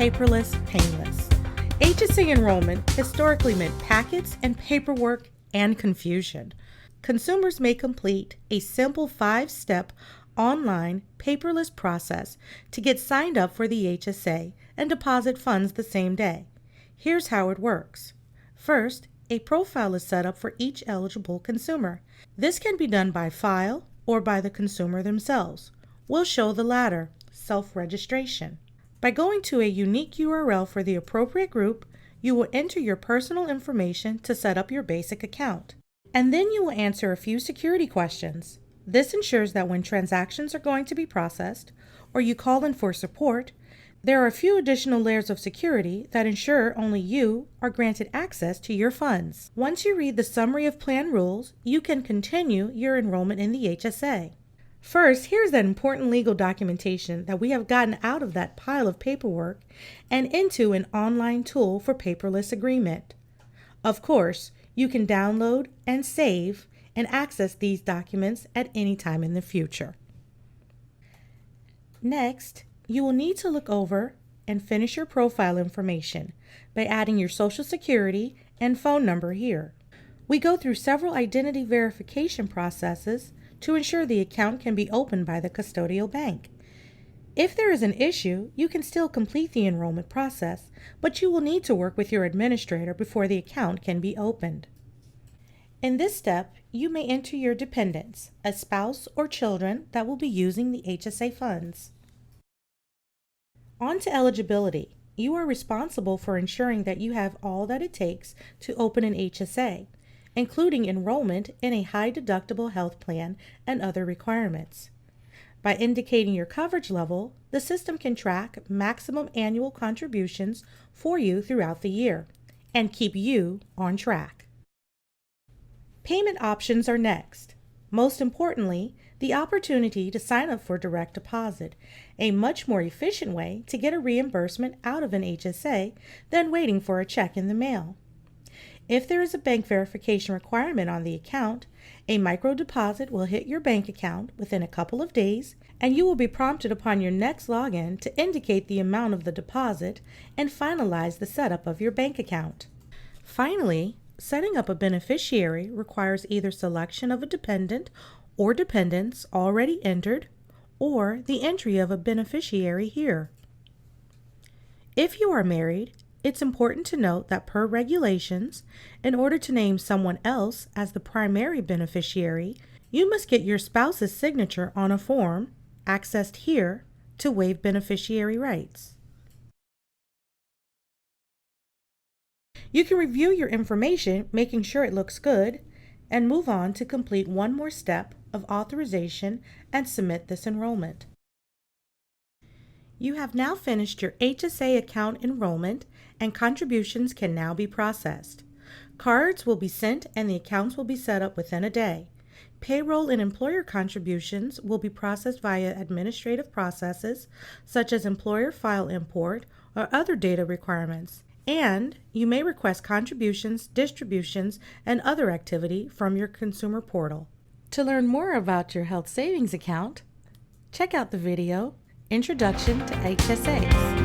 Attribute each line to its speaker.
Speaker 1: paperless, painless. HSA enrollment historically meant packets and paperwork and confusion. Consumers may complete a simple 5-step online paperless process to get signed up for the HSA and deposit funds the same day. Here's how it works. First, a profile is set up for each eligible consumer. This can be done by file or by the consumer themselves. We'll show the latter, self-registration. By going to a unique URL for the appropriate group, you will enter your personal information to set up your basic account. And then you will answer a few security questions. This ensures that when transactions are going to be processed, or you call in for support, there are a few additional layers of security that ensure only you are granted access to your funds. Once you read the summary of plan rules, you can continue your enrollment in the HSA. First, here's that important legal documentation that we have gotten out of that pile of paperwork and into an online tool for paperless agreement. Of course, you can download and save and access these documents at any time in the future. Next, you will need to look over and finish your profile information by adding your Social Security and phone number here. We go through several identity verification processes to ensure the account can be opened by the custodial bank. If there is an issue, you can still complete the enrollment process, but you will need to work with your administrator before the account can be opened. In this step, you may enter your dependents, a spouse or children that will be using the HSA funds. On to eligibility. You are responsible for ensuring that you have all that it takes to open an HSA, including enrollment in a high-deductible health plan and other requirements. By indicating your coverage level, the system can track maximum annual contributions for you throughout the year and keep you on track. Payment options are next. Most importantly, the opportunity to sign up for direct deposit, a much more efficient way to get a reimbursement out of an HSA than waiting for a check in the mail. If there is a bank verification requirement on the account, a micro deposit will hit your bank account within a couple of days, and you will be prompted upon your next login to indicate the amount of the deposit and finalize the setup of your bank account. Finally, setting up a beneficiary requires either selection of a dependent or dependents already entered, or the entry of a beneficiary here. If you are married, it's important to note that per regulations, in order to name someone else as the primary beneficiary, you must get your spouse's signature on a form, accessed here, to waive beneficiary rights. You can review your information, making sure it looks good, and move on to complete one more step of authorization and submit this enrollment. You have now finished your HSA account enrollment, and contributions can now be processed. Cards will be sent and the accounts will be set up within a day. Payroll and employer contributions will be processed via administrative processes such as employer file import or other data requirements. And you may request contributions, distributions, and other activity from your consumer portal. To learn more about your health savings account, check out the video Introduction to HSAs.